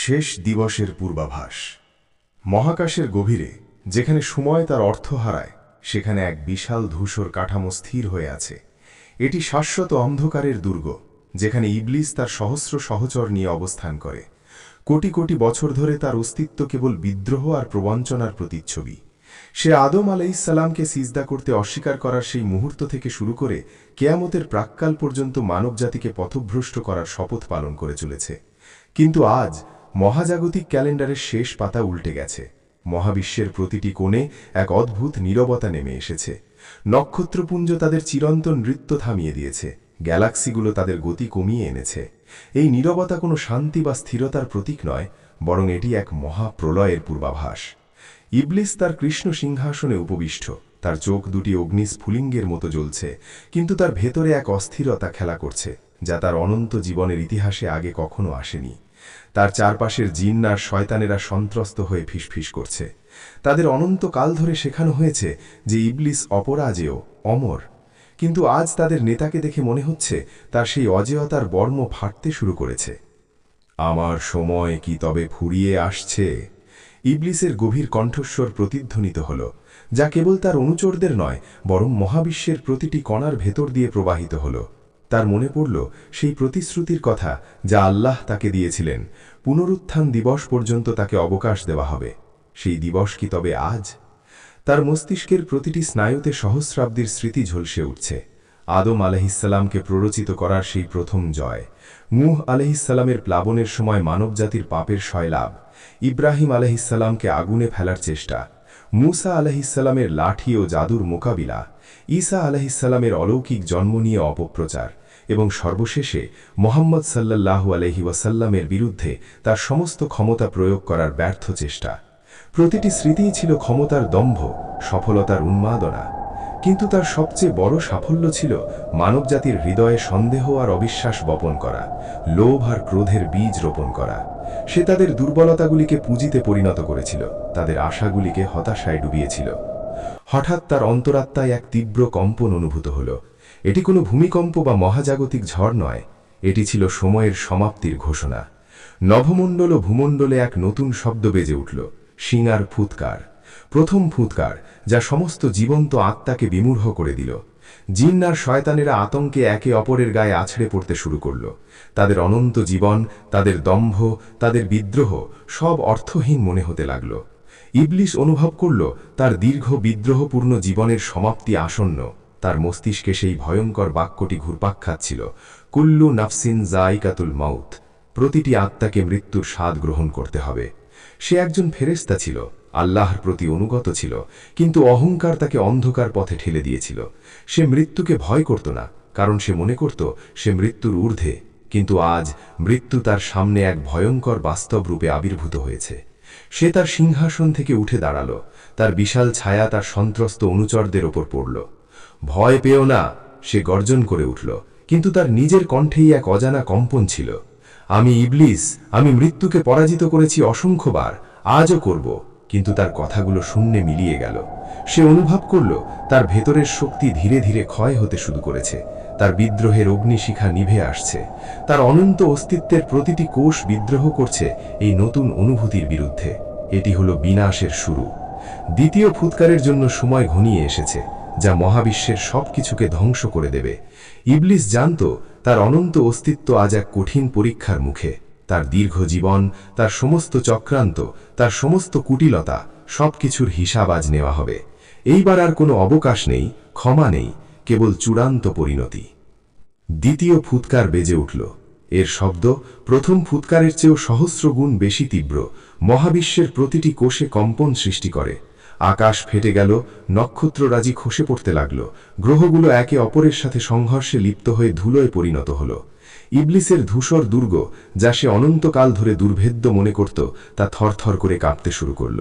শেষ দিবসের পূর্বাভাস। মহাকাশের গভীরে যেখানে সময় তার অর্থ হারায়, সেখানে এক বিশাল ধূসর কাঠামো স্থির হয়ে আছে। এটি শাশ্বত অন্ধকারের দুর্গ, যেখানে ইবলিস তার সহস্র সহচর নিয়ে অবস্থান করে। কোটি কোটি বছর ধরে তার অস্তিত্ব কেবল বিদ্রোহ আর প্রবঞ্চনার প্রতিচ্ছবি। সে আদম আলাইহিসসালামকে সিজদা করতে অস্বীকার করার সেই মুহূর্ত থেকে শুরু করে কেয়ামতের প্রাক্কাল পর্যন্ত মানবজাতিকে পথভ্রষ্ট করার শপথ পালন করে চলেছে। কিন্তু আজ মহাজাগতিক ক্যালেন্ডারের শেষ পাতা উল্টে গেছে। মহাবিশ্বের প্রতিটি কোণে এক অদ্ভুত নীরবতা নেমে এসেছে। নক্ষত্রপুঞ্জ তাদের চিরন্তন নৃত্য থামিয়ে দিয়েছে, গ্যালাক্সিগুলো তাদের গতি কমিয়ে এনেছে। এই নীরবতা কোনো শান্তি বা স্থিরতার প্রতীক নয়, বরং এটি এক মহাপ্রলয়ের পূর্বাভাস। ইবলিস তার কৃষ্ণ সিংহাসনে উপবিষ্ট, তার চোখ দুটি অগ্নিস্ফুলিঙ্গের মতো জ্বলছে, কিন্তু তার ভেতরে এক অস্থিরতা খেলা করছে, যা তার অনন্ত জীবনের ইতিহাসে আগে কখনো আসেনি। তার চারপাশের জিন আর শয়তানেরা সন্ত্রস্ত হয়ে ফিসফিস করছে। তাদের অনন্তকাল ধরে শেখানো হয়েছে যে ইবলিস অপরাজেয়, অমর। কিন্তু আজ তাদের নেতাকে দেখে মনে হচ্ছে তার সেই অজেয়তার বর্ম ফাটতে শুরু করেছে। আমার সময় কি তবে ফুরিয়ে আসছে? ইবলিসের গভীর কণ্ঠস্বর প্রতিধ্বনিত হল, যা কেবল তার অনুচরদের নয়, বরং মহাবিশ্বের প্রতিটি কণার ভেতর দিয়ে প্রবাহিত হল। তার মনে পড়ল সেই প্রতিশ্রুতির কথা যা আল্লাহ তাকে দিয়েছিলেন, পুনরুত্থান দিবস পর্যন্ত তাকে অবকাশ দেওয়া হবে। সেই দিবস কি তবে আজ? তার মস্তিষ্কের প্রতিটি স্নায়ুতে সহস্রাব্দীর স্মৃতি ঝলসে উঠছে। আদম আলাইহিসসালামকে প্ররোচিত করার সেই প্রথম জয়, নূহ আলাইহিসসালামের প্লাবনের সময় মানবজাতির পাপের সয়লাভ, ইব্রাহিম আলাইহিসসালামকে আগুনে ফেলার চেষ্টা, মুসা আলাইহিসসালামের লাঠি ও জাদুর মোকাবিলা, ঈসা আলাইহিসসালামের অলৌকিক জন্ম নিয়ে অপপ্রচার, এবং সর্বশেষে মুহাম্মদ সাল্লাল্লাহু আলাইহি ওয়াসাল্লামের বিরুদ্ধে তার সমস্ত ক্ষমতা প্রয়োগ করার ব্যর্থ চেষ্টা। প্রতিটি স্মৃতিই ছিল ক্ষমতার দম্ভ, সফলতার উন্মাদনা। কিন্তু তার সবচেয়ে বড় সাফল্য ছিল মানবজাতির হৃদয়ে সন্দেহ আর অবিশ্বাস বপন করা, লোভ আর ক্রোধের বীজ রোপণ করা। সে তাদের দুর্বলতাগুলিকে পুঁজিতে পরিণত করেছিল, তাদের আশাগুলিকে হতাশায় ডুবিয়েছিল। হঠাৎ তার অন্তরাত্মায় এক তীব্র কম্পন অনুভূত হল। এটি কোনো ভূমিকম্প বা মহাজাগতিক ঝড় নয়, এটি ছিল সময়ের সমাপ্তির ঘোষণা। নভমণ্ডল ও ভূমণ্ডলে এক নতুন শব্দ বেজে উঠল, শিঙার ফুৎকার। প্রথম ফুৎকার, যা সমস্ত জীবন্ত আত্মাকে বিমূঢ় করে দিল। জিন আর শয়তানেরা আতঙ্কে একে অপরের গায়ে আছড়ে পড়তে শুরু করল। তাদের অনন্ত জীবন, তাদের দম্ভ, তাদের বিদ্রোহ সব অর্থহীন মনে হতে লাগল। ইবলিস অনুভব করল তার দীর্ঘ বিদ্রোহপূর্ণ জীবনের সমাপ্তি আসন্ন। তার মস্তিষ্কে সেই ভয়ঙ্কর বাক্যটি ঘুরপাক খাচ্ছিল, কুল্লু নাফসিন যায়কাতুল মাউত। প্রতিটি আত্মাকে মৃত্যুর স্বাদ গ্রহণ করতে হবে। সে একজন ফেরেশতা ছিল, আল্লাহর প্রতি অনুগত ছিল, কিন্তু অহংকার তাকে অন্ধকার পথে ঠেলে দিয়েছিল। সে মৃত্যুকে ভয় করত না, কারণ সে মনে করত সে মৃত্যুর ঊর্ধ্বে। কিন্তু আজ মৃত্যু তার সামনে এক ভয়ঙ্কর বাস্তব রূপে আবির্ভূত হয়েছে। সে তার সিংহাসন থেকে উঠে দাঁড়াল, তার বিশাল ছায়া তার সন্ত্রস্ত অনুচরদের ওপর পড়ল। ভয় পেও না, সে গর্জন করে উঠল, কিন্তু তার নিজের কণ্ঠেই এক অজানা কম্পন ছিল। আমি ইবলিস, আমি মৃত্যুকে পরাজিত করেছি অসংখ্যবার, আজও করব। কিন্তু তার কথাগুলো শূন্যে মিলিয়ে গেল। সে অনুভব করল তার ভেতরের শক্তি ধীরে ধীরে ক্ষয় হতে শুরু করেছে, তার বিদ্রোহের অগ্নিশিখা নিভে আসছে। তার অনন্ত অস্তিত্বের প্রতিটি কোষ বিদ্রোহ করছে এই নতুন অনুভূতির বিরুদ্ধে। এটি হলো বিনাশের শুরু। দ্বিতীয় ফুৎকারের জন্য সময় ঘনিয়ে এসেছে, যা মহাবিশ্বের সবকিছুকে ধ্বংস করে দেবে। ইবলিস জানত তার অনন্ত অস্তিত্ব আজ এক কঠিন পরীক্ষার মুখে। তার দীর্ঘ জীবন, তার সমস্ত চক্রান্ত, তার সমস্ত কুটিলতা, সবকিছুর হিসাব আজ নেওয়া হবে। এইবার আর কোনো অবকাশ নেই, ক্ষমা নেই, কেবল চূড়ান্ত পরিণতি। দ্বিতীয় ফুৎকার বেজে উঠল। এর শব্দ প্রথম ফুৎকারের চেয়েও সহস্র গুণ বেশি তীব্র। মহাবিশ্বের প্রতিটি কোষে কম্পন সৃষ্টি করে। আকাশ ফেটে গেল, নক্ষত্ররাজি খসে পড়তে লাগল, গ্রহগুলো একে অপরের সাথে সংঘর্ষে লিপ্ত হয়ে ধুলোয় পরিণত হল। ইবলিসের ধূসর দুর্গ, যা সে অনন্তকাল ধরে দুর্ভেদ্য মনে করত, তা থরথর করে কাঁপতে শুরু করল।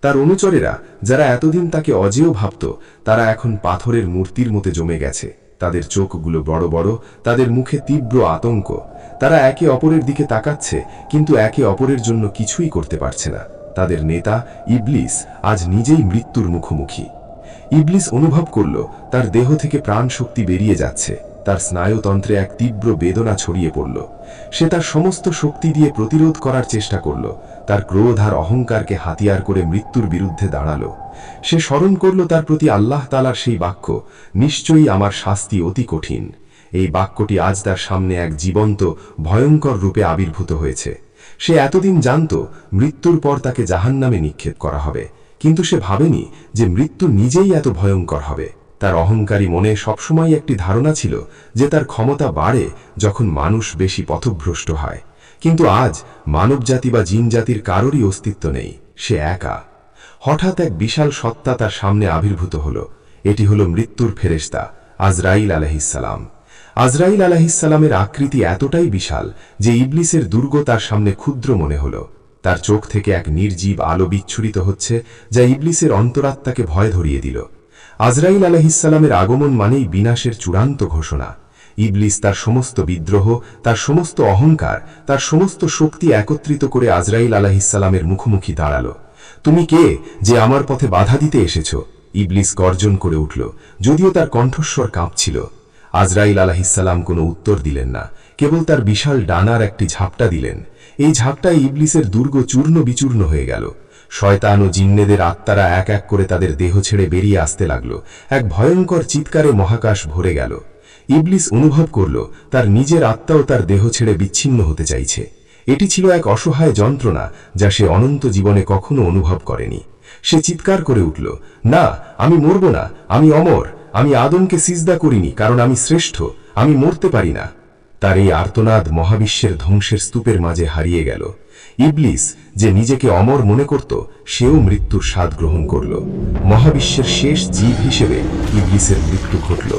তার অনুচরেরা, যারা এতদিন তাকে অজেয় ভাবত, তারা এখন পাথরের মূর্তির মতো জমে গেছে। তাদের চোখগুলো বড় বড়, তাদের মুখে তীব্র আতঙ্ক। তারা একে অপরের দিকে তাকাচ্ছে, কিন্তু একে অপরের জন্য কিছুই করতে পারছে না। তাদের নেতা ইবলিস আজ নিজেই মৃত্যুর মুখোমুখি। ইবলিস অনুভব করল তার দেহ থেকে প্রাণ শক্তি বেরিয়ে যাচ্ছে, তার স্নায়ুতন্ত্রে এক তীব্র বেদনা ছড়িয়ে পড়ল। সে তার সমস্ত শক্তি দিয়ে প্রতিরোধ করার চেষ্টা করল, তার ক্রোধ আর অহংকারকে হাতিয়ার করে মৃত্যুর বিরুদ্ধে দাঁড়ালো। সে স্মরণ করল তার প্রতি আল্লাহ তাআলার সেই বাক্য, নিশ্চয়ই আমার শাস্তি অতি কঠিন। এই বাক্যটি আজ তার সামনে এক জীবন্ত ভয়ঙ্কর রূপে আবির্ভূত হয়েছে। সে এতদিন জানত মৃত্যুর পর তাকে জাহান্নামে নিক্ষেপ করা হবে, কিন্তু সে ভাবেনি যে মৃত্যু নিজেই এত ভয়ঙ্কর হবে। তার অহংকারী মনে সবসময় একটি ধারণা ছিল যে তার ক্ষমতা বাড়ে যখন মানুষ বেশি পথভ্রষ্ট হয়, কিন্তু আজ মানবজাতি বা জিনজাতির কারোরই অস্তিত্ব নেই, সে একা। হঠাৎ এক বিশাল সত্তা তার সামনে আবির্ভূত হল। এটি হল মৃত্যুর ফেরেশতা আজরাইল আলাইহিসসালাম। আজরাইল আলাইহিসসালামের আকৃতি এতটাই বিশাল যে ইবলিসের দুর্গ তার সামনে ক্ষুদ্র মনে হল। তার চোখ থেকে এক নির্জীব আলো বিচ্ছুরিত হচ্ছে, যা ইবলিসের অন্তরাত্মাকে ভয় ধরিয়ে দিল। আজরাইল আলাইহিসসালামের আগমন মানেই বিনাশের চূড়ান্ত ঘোষণা। ইবলিস তার সমস্ত বিদ্রোহ, তার সমস্ত অহংকার, তার সমস্ত শক্তি একত্রিত করে আজরাইল আলাইহিসসালামের মুখোমুখি দাঁড়াল। তুমি কে যে আমার পথে বাধা দিতে এসেছ? ইবলিস গর্জন করে উঠল, যদিও তার কণ্ঠস্বর কাঁপছিল। আজরাইল আলাইহিসসালাম কোনো উত্তর দিলেন না, কেবল তার বিশাল ডানার একটি ঝাপটা দিলেন। এই ঝাপটায় ইবলিসের দুর্গ চূর্ণ বিচূর্ণ হয়ে গেল। শয়তান ও জিন্নেদের আত্মারা এক এক করে তাদের দেহ ছেড়ে বেরিয়ে আসতে লাগল। এক ভয়ঙ্কর চিৎকারে মহাকাশ ভরে গেল। ইবলিস অনুভব করল তার নিজের আত্মাও তার দেহ ছেড়ে বিচ্ছিন্ন হতে চাইছে। এটি ছিল এক অসহায় যন্ত্রণা যা সে অনন্ত জীবনে কখনো অনুভব করেনি। সে চিৎকার করে উঠল, না, আমি মরব না, আমি অমর। আমি আদমকে সিজদা করিনি কারণ আমি শ্রেষ্ঠ, আমি মরতে পারি না। তার এই আর্তনাদ মহাবিশ্বের ধ্বংসের স্তূপের মাঝে হারিয়ে গেল। ইবলিস, যে নিজেকে অমর মনে করত, সেও মৃত্যুর স্বাদ গ্রহণ করল। মহাবিশ্বের শেষ জীব হিসেবে ইবলিসের মৃত্যু ঘটল।